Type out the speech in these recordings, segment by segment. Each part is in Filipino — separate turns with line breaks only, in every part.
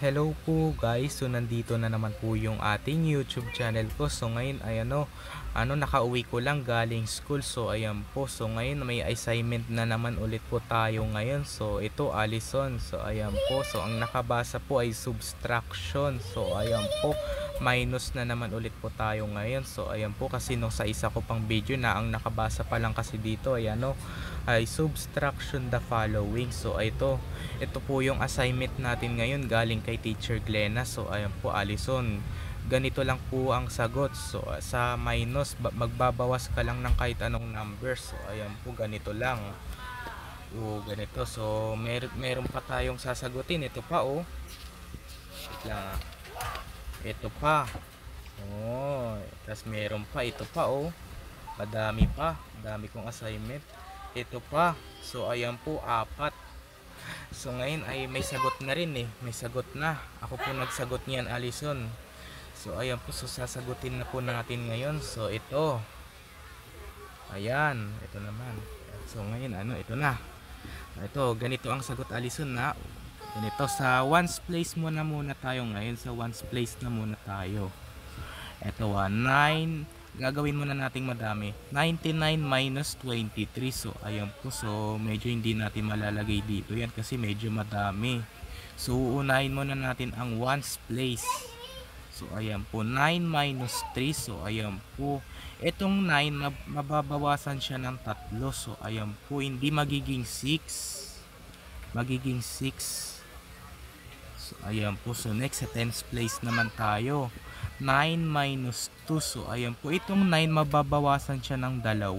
Hello po guys, so nandito na naman po yung ating YouTube channel ko. So ngayon ay nakauwi ko lang galing school. So ayan po, so ngayon may assignment na naman ulit po tayo ngayon. So ito Allison, so ayan po, so ang nakabasa po ay subtraction. So ayan po, minus na naman ulit po tayo ngayon. So ayan po, kasi nung sa isa ko pang video na ang nakabasa pa lang kasi dito ay subtraction the following. So ito po yung assignment natin ngayon galing kay Teacher Glenna. So ayan po Allison, ganito lang po ang sagot. So sa minus magbabawas ka lang ng kahit anong number. So ayan po, ganito lang. O ganito. So meron pa tayong sasagutin. Ito pa wait lang. Ito pa. Tas meron pa, ito pa madami pa. Dami kong assignment. Ito pa. So ayan po, 4. So ngayon ay may sagot na rin May sagot na. Ako po nagsagot niyan, Allison. So ayan po, so sasagutin na po natin ngayon. So ito. Ayan, ito naman. So ngayon ito na. Ito, ganito ang sagot, Allison na. Ganito, sa ones place muna tayo ngayon. Sa ones place na muna tayo. Ito 9. Gagawin muna nating madami. 99 minus 23. So ayan po, so medyo hindi natin malalagay dito yan kasi medyo madami. So uunahin muna natin ang ones place. So ayan po, 9 minus 3. So ayan po, itong 9 mababawasan siya ng 3. So ayan po, hindi magiging 6, magiging 6. So ayan po, so next sa tens place naman tayo. 9 minus 2. So ayan po, itong 9 mababawasan siya ng 2.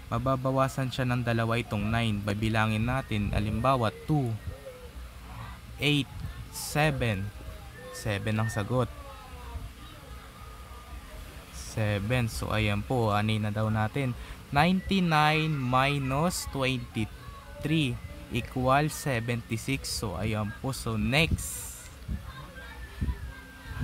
Mababawasan siya ng 2 itong 9. Babilangin natin, halimbawa 2, 8, 7. 7 ang sagot. 7. So ayan po, ani na daw natin. 99 minus 23 equal 76. So ayan po, so next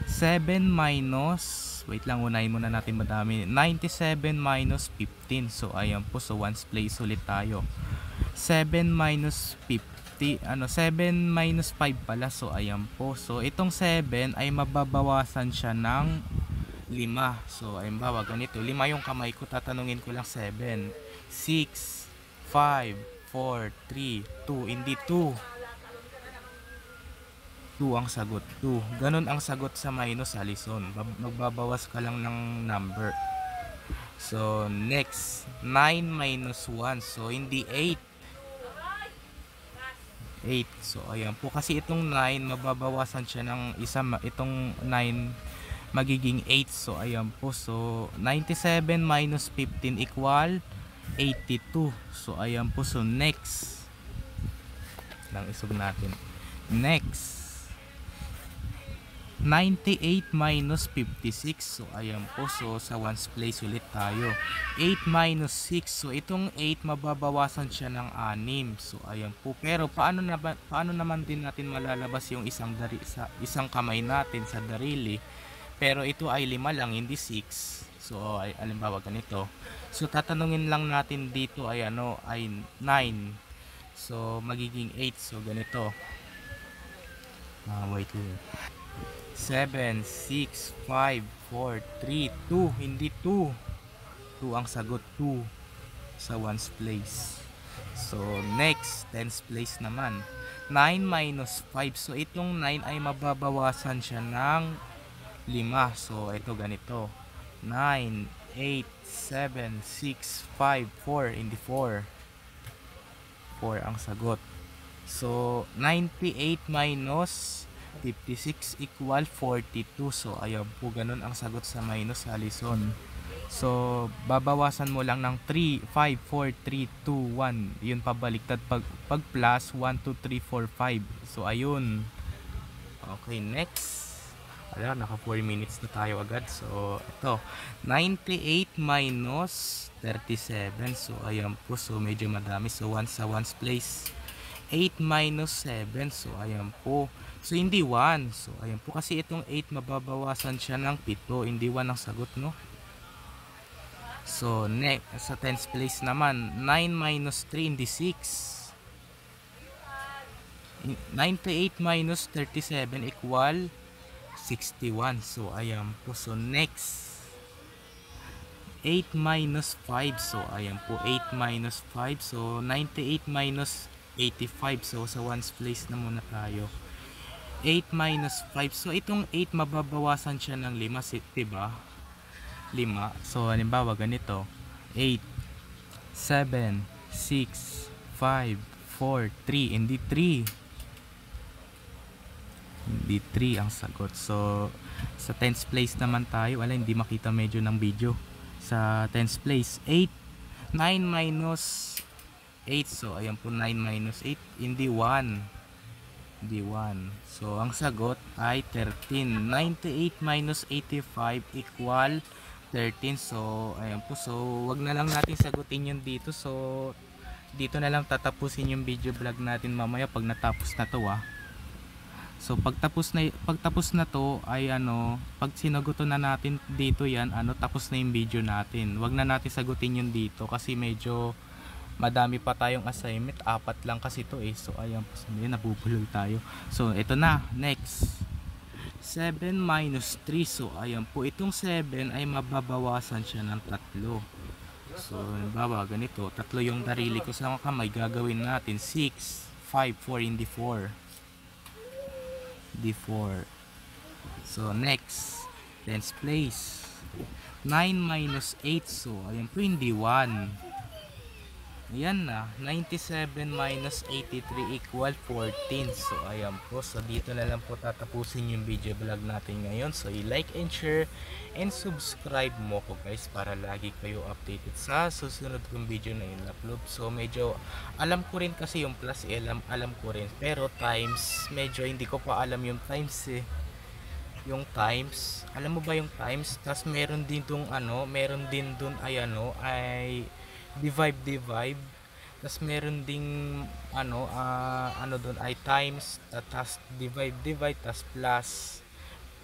7 minus, wait lang, unahin muna natin madami. 97 minus 15. So ayan po, so ones place ulit tayo. 7 minus 50, 7 minus 5 pala. So ayan po, so itong 7 ay mababawasan siya ng 5. So ayun ba, ganito, 5 yung kamay ko, tatanungin ko lang 7, 6, 5, 4, 3, 2, hindi 2 ang sagot, 2. Ganun ang sagot sa minus, Allison. Magbabawas ka lang ng number. So next, 9 minus 1. So hindi 8. 8. So ayan po, kasi itong 9 mababawasan siya ng isa, itong 9 magiging 8. So ayan po, so 97 minus 15 equal 82. So ayan po, so next lang isog natin. Next 98 minus 56. So ayan po, so sa ones place ulit tayo. 8 minus 6. So itong 8 mababawasan siya ng 6. So ayan po, pero paano naman din natin malalabas yung isang kamay natin sa darili? Pero ito ay 5 lang, hindi 6. So ay halimbawa ganito. So tatanungin lang natin dito ay ay 9. So magiging 8. So ganito. Wait lang. 7, 6, 5, 4, 3, 2. Hindi 2. 2 ang sagot, 2 sa ones place. So next, tens place naman. 9 minus 5. So itong 9 ay mababawasan siya ng 5. So ito ganito. 9, 8, 7, 6, 5, 4. Hindi 4. 4 ang sagot. So 98 minus 56 equal 42. So ayan po, ganun ang sagot sa minus, Allison. So babawasan mo lang ng 3, 5, 4, 3, 2, 1. Yun pabaliktad, pag plus 1, 2, 3, 4, 5. So ayun. Okay, next. Naka 4 minutes na tayo agad. So ito, 98 minus 37. So ayan po, so medyo madami. So 1 sa ones place. 8 minus 7. So ayan po, so hindi 1. So ayan po, kasi itong 8 mababawasan siya ng 7. Hindi 1 ang sagot, no? So next, sa tens place naman, 9 minus 3. Hindi 6. 98 minus 37 equal 61. So ayan po. So next, 8 minus 5. So ayan po, 8 minus 5. So 98 minus 85. So sa ones place na muna tayo. 8 minus 5. So itong 8 mababawasan siya ng 5, diba? 5. So halimbawa ganito, 8, 7, 6, 5, 4, 3. Hindi 3. Hindi 3 ang sagot. So sa tens place naman tayo. Wala, hindi makita medyo ng video. Sa tens place, 8, 9 minus 8. So ayan po, 9 minus 8. Hindi 1. Hindi 1. So ang sagot ay 13. 98 minus 85 equal 13. So ayan po. So wag na lang natin sagutin yun dito. So dito na lang tatapusin yung video vlog natin mamaya pag natapos na to. So pagtapos na to ay pag sinagutan na natin dito yan, tapos na yung video natin. Wag na natin sagutin yun dito kasi medyo madami pa tayong assignment. 4 lang kasi to So ayan po, nabubulol tayo. So ito na, next. 7 minus 3. So ayan po, itong 7 ay mababawasan siya ng 3. So halimbawa ganito, 3 yung darili ko sa kamay, gagawin natin 6, 5, 4, hindi 4. D4. So next, tens place, 9 minus 8. So ayan po, hindi 1. Ayan na, 97 minus 83 equal 14. So ayan po, so dito na lang po tatapusin yung video vlog natin ngayon. So i-like and share and subscribe mo ko guys para lagi kayo updated sa susunod kong video na in-upload. So medyo alam ko rin kasi yung plus, alam ko rin, pero times medyo hindi ko pa alam yung times yung times, alam mo ba yung times? Tapos meron din dun ay divide. Tapos meron ding doon ay times, tapos divide, tapos plus.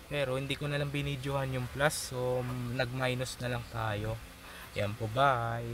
Pero hindi ko na lang binidyohan yung plus, so nag-minus na lang tayo. Yan po, bye.